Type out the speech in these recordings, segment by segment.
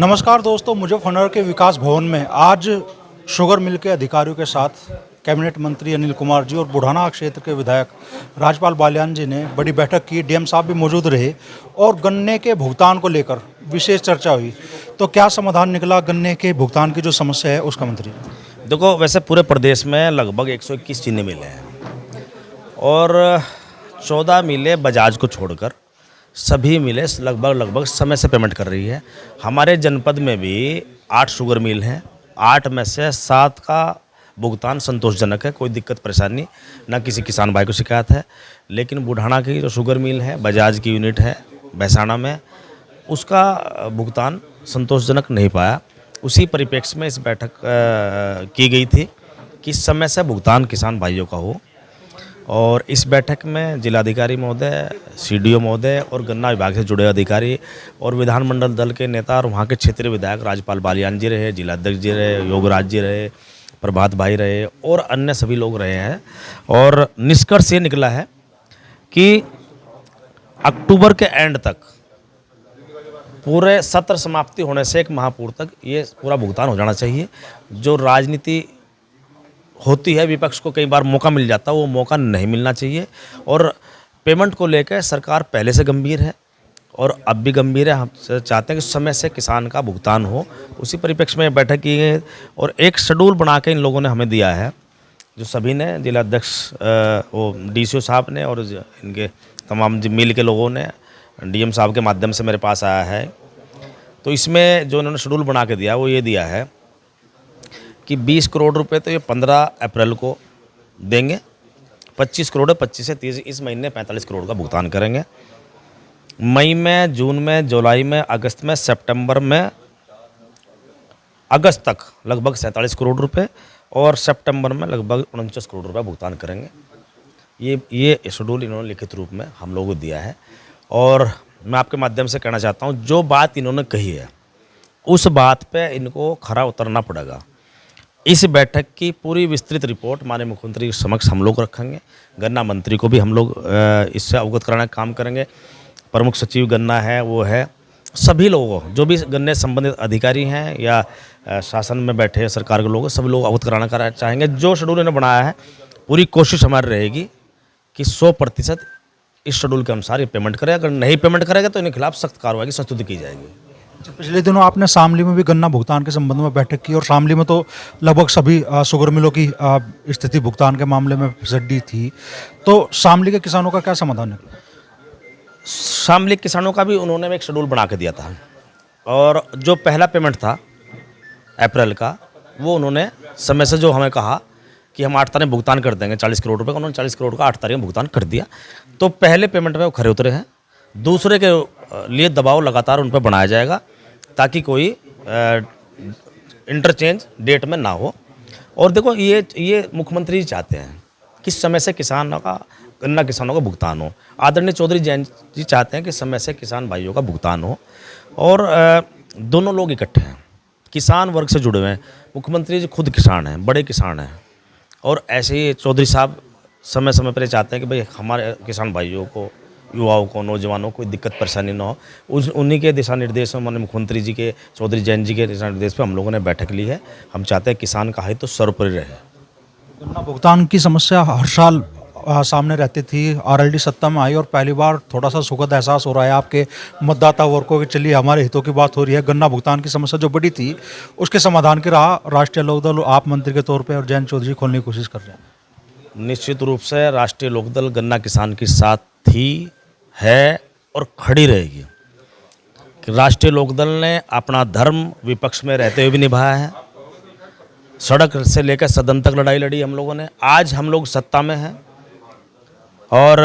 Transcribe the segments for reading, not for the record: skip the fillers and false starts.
नमस्कार दोस्तों, मुजफ्फरनगर के विकास भवन में आज शुगर मिल के अधिकारियों के साथ कैबिनेट मंत्री अनिल कुमार जी और बुढ़ाना क्षेत्र के विधायक राजपाल बालियान जी ने बड़ी बैठक की। डीएम साहब भी मौजूद रहे और गन्ने के भुगतान को लेकर विशेष चर्चा हुई। तो क्या समाधान निकला गन्ने के भुगतान की जो समस्या है उसका? मंत्री देखो, वैसे पूरे प्रदेश में लगभग 121 चीनी मिलें हैं और 14 मिलें बजाज को छोड़कर सभी मिलें लगभग समय से पेमेंट कर रही है। हमारे जनपद में भी 8 शुगर मिल हैं, 8 में से 7 का भुगतान संतोषजनक है, कोई दिक्कत परेशानी ना किसी किसान भाई को शिकायत है। लेकिन बुढ़ाना की जो शुगर मिल है, बजाज की यूनिट है भैसाना में, उसका भुगतान संतोषजनक नहीं पाया। उसी परिप्रेक्ष्य में इस बैठक की गई थी कि समय से भुगतान किसान भाइयों का हो। और इस बैठक में जिलाधिकारी महोदय, सीडीओ महोदय और गन्ना विभाग से जुड़े अधिकारी और विधानमंडल दल के नेता और वहाँ के क्षेत्रीय विधायक राजपाल बालियान जी रहे, जिलाध्यक्ष जी रहे, योगराज जी रहे, प्रभात भाई रहे और अन्य सभी लोग रहे हैं। और निष्कर्ष ये निकला है कि अक्टूबर के एंड तक, पूरे सत्र समाप्ति होने से 1 माह पूर्व तक ये पूरा भुगतान हो जाना चाहिए। जो राजनीति होती है, विपक्ष को कई बार मौका मिल जाता है, वो मौका नहीं मिलना चाहिए। और पेमेंट को लेकर सरकार पहले से गंभीर है और अब भी गंभीर है। हम चाहते हैं कि समय से किसान का भुगतान हो। उसी परिप्रेक्ष्य में बैठक की गई और एक शेड्यूल बना के इन लोगों ने हमें दिया है, जो सभी ने, जिलाध्यक्ष वो डीसीओ साहब ने और इनके तमाम मिल के लोगों ने डीएम साहब के माध्यम से मेरे पास आया है। तो इसमें जो इन्होंने शेड्यूल बना के दिया वो ये दिया है कि 20 करोड़ रुपए तो ये 15 अप्रैल को देंगे, 25 करोड़ 25 से 30 इस महीने 45 करोड़ का भुगतान करेंगे। मई में, जून में, जुलाई में, अगस्त में, सितंबर में, अगस्त तक लगभग 47 करोड़ रुपए और सितंबर में लगभग 49 करोड़ रुपए भुगतान करेंगे। ये शेड्यूल इन्होंने लिखित रूप में हम लोगों को दिया है। और मैं आपके माध्यम से कहना चाहता हूँ, जो बात इन्होंने कही है उस बात पे इनको खरा उतरना पड़ेगा। इस बैठक की पूरी विस्तृत रिपोर्ट माननीय मुख्यमंत्री के समक्ष हम लोग रखेंगे। गन्ना मंत्री को भी हम लोग इससे अवगत कराने का काम करेंगे। प्रमुख सचिव गन्ना है, वो है, सभी लोगों, जो भी गन्ने संबंधित अधिकारी हैं या शासन में बैठे सरकार के लोग, सभी लोग अवगत कराना चाहेंगे। जो शेड्यूल इन्होंने बनाया है, पूरी कोशिश हमारी रहेगी कि 100% इस शेड्यूल के अनुसार ये पेमेंट करें। अगर नहीं पेमेंट करेगा तो इनके खिलाफ सख्त कार्रवाई की संस्तुति की जाएगी। पिछले दिनों आपने शामली में भी गन्ना भुगतान के संबंध में बैठक की और शामली में तो लगभग सभी शुगर मिलों की स्थिति भुगतान के मामले में फिसड्डी थी। तो शामली के किसानों का क्या समाधान निकला? शामली किसानों का भी उन्होंने एक शेड्यूल बना के दिया था और जो पहला पेमेंट था अप्रैल का, वो उन्होंने समय से, जो हमें कहा कि हम 8 तारीख में भुगतान कर देंगे 40 करोड़ रुपये का, उन्होंने 40 करोड़ का 8 तारीख में भुगतान कर दिया। तो पहले पेमेंट में वो खरे उतरे हैं। दूसरे के लिए दबाव लगातार उन पर बनाया जाएगा ताकि कोई इंटरचेंज डेट में ना हो। और देखो, ये मुख्यमंत्री जी चाहते हैं कि समय से गन्ना किसानों का भुगतान हो। आदरणीय चौधरी जैन जी चाहते हैं कि समय से किसान भाइयों का भुगतान हो। और दोनों लोग इकट्ठे हैं, किसान वर्ग से जुड़े हुए हैं। मुख्यमंत्री जी खुद किसान हैं, बड़े किसान हैं। और ऐसे ही चौधरी साहब समय समय पर चाहते हैं कि भाई हमारे किसान भाइयों को, युवाओं को, नौजवानों को कोई दिक्कत परेशानी ना हो। उन्हीं के दिशा निर्देश में, माननीय मुख्यमंत्री जी के, चौधरी जैन जी के दिशा निर्देश पे हम लोगों ने बैठक ली है। हम चाहते हैं किसान का हित तो सर्वोपरि रहे। गन्ना भुगतान की समस्या हर साल सामने रहती थी। आरएलडी सत्ता में आई और पहली बार थोड़ा सा सुखद एहसास हो रहा है आपके मतदाता वर्ग को कि चलिए हमारे हितों की बात हो रही है। गन्ना भुगतान की समस्या जो बड़ी थी उसके समाधान की राह राष्ट्रीय लोकदल, आप मंत्री के तौर पर और जैन चौधरी खोलने की कोशिश कर रहे हैं। निश्चित रूप से राष्ट्रीय लोकदल गन्ना किसान के साथ थी, है और खड़ी रहेगी। राष्ट्रीय लोकदल ने अपना धर्म विपक्ष में रहते हुए भी निभाया है। सड़क से लेकर सदन तक लड़ाई लड़ी हम लोगों ने। आज हम लोग सत्ता में हैं और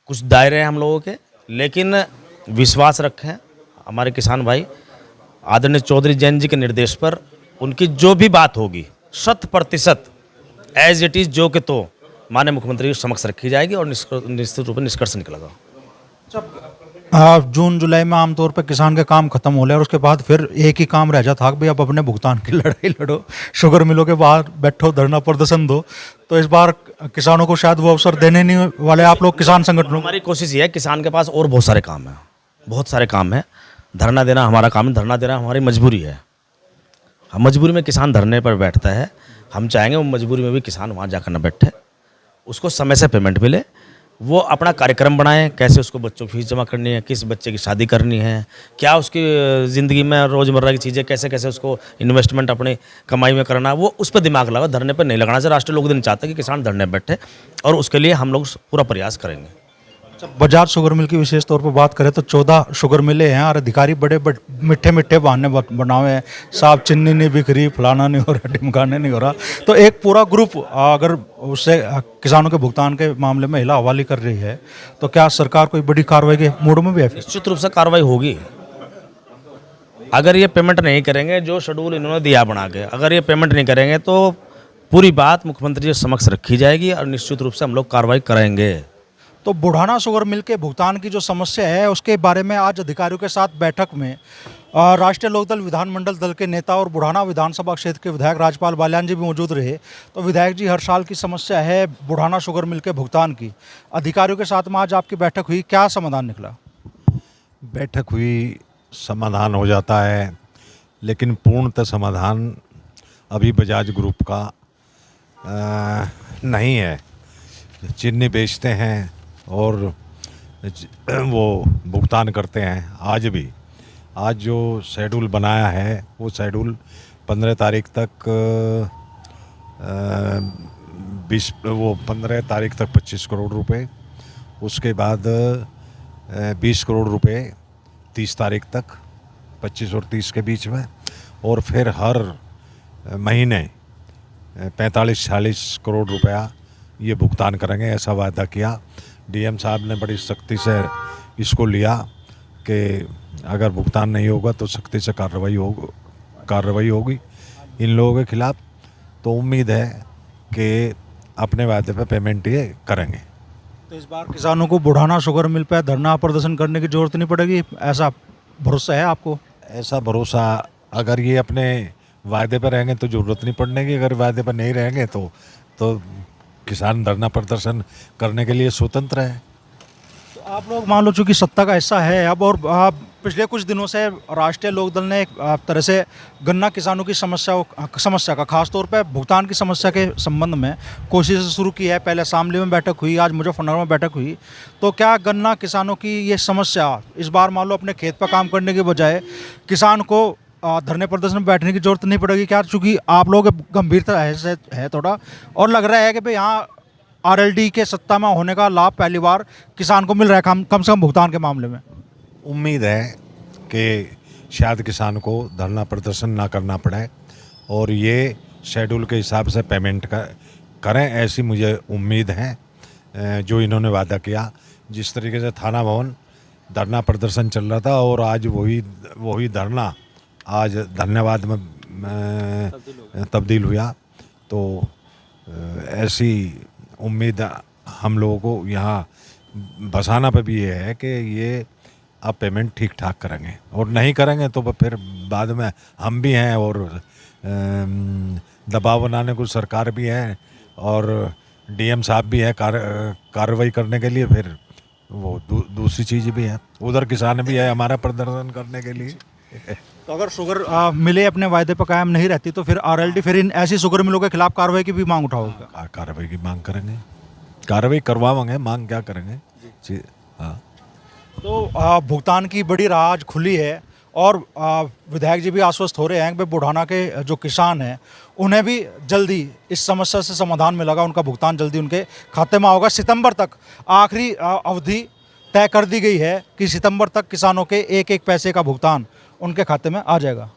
कुछ दायरे हैं हम लोगों के, लेकिन विश्वास रखें हमारे किसान भाई, आदरणीय चौधरी जैन जी के निर्देश पर उनकी जो भी बात होगी 100% एज इट इज़ जो कि तो माननीय मुख्यमंत्री के समक्ष रखी जाएगी और निश्चित रूप से निष्कर्ष निकलेगा। जून जुलाई में आमतौर पर किसान के काम खत्म हो रहे और उसके बाद फिर एक ही काम रह जाता भाई अब अपने भुगतान की लड़ाई लड़ो, शुगर मिलों के बाहर बैठो, धरना प्रदर्शन दो। तो इस बार किसानों को शायद वो अवसर देने नहीं वाले आप लोग किसान संगठनों। हमारी कोशिश ये है, किसान के पास और बहुत सारे काम हैं, बहुत सारे काम हैं। धरना देना हमारा काम है, धरना देना हमारी मजबूरी है। हम मजबूरी में किसान धरने पर बैठता है, हम चाहेंगे वो मजबूरी में भी किसान वहाँ जाकर न बैठे, उसको समय से पेमेंट मिले, वो अपना कार्यक्रम बनाएं, कैसे उसको बच्चों की फीस जमा करनी है, किस बच्चे की शादी करनी है, क्या उसकी ज़िंदगी में रोज़मर्रा की चीज़ें कैसे कैसे उसको इन्वेस्टमेंट अपनी कमाई में करना है, वो उस पर दिमाग लगाओ, धरने पर नहीं लगाना चाहिए। राष्ट्रीय लोकदल नहीं चाहता कि किसान धरने पर बैठे, और उसके लिए हम लोग पूरा प्रयास करेंगे। जब बजाज शुगर मिल की विशेष तौर पर बात करें तो 14 शुगर मिले हैं और अधिकारी बड़े मीठे मीठे बहाने बनाए हैं, साहब चीनी नहीं बिक रही, फलाना नहीं हो रहा, ढिमकाने नहीं हो रहा। तो एक पूरा ग्रुप अगर उससे किसानों के भुगतान के मामले में हिला हवाली कर रही है, तो क्या सरकार कोई बड़ी कार्रवाई के मूड में भी है? निश्चित रूप से कार्रवाई होगी। अगर ये पेमेंट नहीं करेंगे, जो शेड्यूल इन्होंने दिया बना के, अगर ये पेमेंट नहीं करेंगे तो पूरी बात मुख्यमंत्री जी समक्ष रखी जाएगी और निश्चित रूप से हम लोग कार्रवाई करेंगे। तो बुढ़ाना शुगर मिल के भुगतान की जो समस्या है उसके बारे में आज अधिकारियों के साथ बैठक में राष्ट्रीय लोकदल विधानमंडल दल के नेता और बुढ़ाना विधानसभा क्षेत्र के विधायक राजपाल बाल्यान जी भी मौजूद रहे। तो विधायक जी, हर साल की समस्या है बुढ़ाना शुगर मिल के भुगतान की, अधिकारियों के साथ में आज आपकी बैठक हुई, क्या समाधान निकला? बैठक हुई, समाधान हो जाता है, लेकिन पूर्णतः समाधान अभी बजाज ग्रुप का नहीं है। चीनी बेचते हैं और वो भुगतान करते हैं। आज जो शेड्यूल बनाया है वो शेड्यूल 15 तारीख तक 15 तारीख तक 25 करोड़ रुपए, उसके बाद 20 करोड़ रुपए 30 तारीख तक, 25 और 30 के बीच में, और फिर हर महीने 45-46 करोड़ रुपया ये भुगतान करेंगे, ऐसा वादा किया। डीएम साहब ने बड़ी सख्ती से इसको लिया कि अगर भुगतान नहीं होगा तो सख्ती से कार्रवाई होगी इन लोगों के खिलाफ। तो उम्मीद है कि अपने वादे पे पेमेंट ये करेंगे। तो इस बार किसानों को बुढ़ाना शुगर मिल पर धरना प्रदर्शन करने की जरूरत नहीं पड़ेगी, ऐसा भरोसा है आपको? ऐसा भरोसा, अगर ये अपने वादे पर रहेंगे तो ज़रूरत नहीं पड़ने की, अगर वादे पर नहीं रहेंगे तो किसान धरना प्रदर्शन करने के लिए स्वतंत्र है। तो आप लोग मान लो चूँकि सत्ता का हिस्सा है अब, और पिछले कुछ दिनों से राष्ट्रीय लोकदल ने एक तरह से गन्ना किसानों की समस्या का खासतौर पर भुगतान की समस्या के संबंध में कोशिश शुरू की है। पहले शामली में बैठक हुई, आज मुजफ्फरनगर में बैठक हुई। तो क्या गन्ना किसानों की ये समस्या इस बार मान लो अपने खेत पर काम करने के बजाय किसान को धरने प्रदर्शन में बैठने की जरूरत नहीं पड़ेगी क्या? चूँकि आप लोग गंभीरता है थोड़ा, और लग रहा है कि भाई यहाँ आरएलडी के सत्ता में होने का लाभ पहली बार किसान को मिल रहा है कम से कम भुगतान के मामले में। उम्मीद है कि शायद किसान को धरना प्रदर्शन ना करना पड़े और ये शेड्यूल के हिसाब से पेमेंट करें, ऐसी मुझे उम्मीद है। जो इन्होंने वादा किया, जिस तरीके से थाना भवन धरना प्रदर्शन चल रहा था और आज वही धरना आज धन्यवाद में तब्दील हुआ, तो ऐसी उम्मीद हम लोगों को यहाँ बसाना पे भी ये है कि ये अब पेमेंट ठीक ठाक करेंगे, और नहीं करेंगे तो फिर बाद में हम भी हैं और दबाव बनाने को सरकार भी है और डीएम साहब भी है कार्रवाई करने के लिए, फिर वो दूसरी चीज़ भी है, उधर किसान भी है हमारा प्रदर्शन करने के लिए। तो अगर शुगर मिले अपने वायदे पर कायम नहीं रहती तो फिर आरएलडी फिर इन ऐसी शुगर मिलों के खिलाफ कार्रवाई की भी मांग उठाओगे? कार्रवाई की मांग करेंगे, कार्रवाई करवाएंगे, मांग क्या करेंगे जी। हाँ, तो भुगतान की बड़ी राह आज खुली है और विधायक जी भी आश्वस्त हो रहे हैं कि बुढ़ाना के जो किसान हैं उन्हें भी जल्दी इस समस्या से समाधान मिलेगा, उनका भुगतान जल्दी उनके खाते में होगा। सितंबर तक आखिरी अवधि तय कर दी गई है कि सितंबर तक किसानों के एक एक पैसे का भुगतान उनके खाते में आ जाएगा।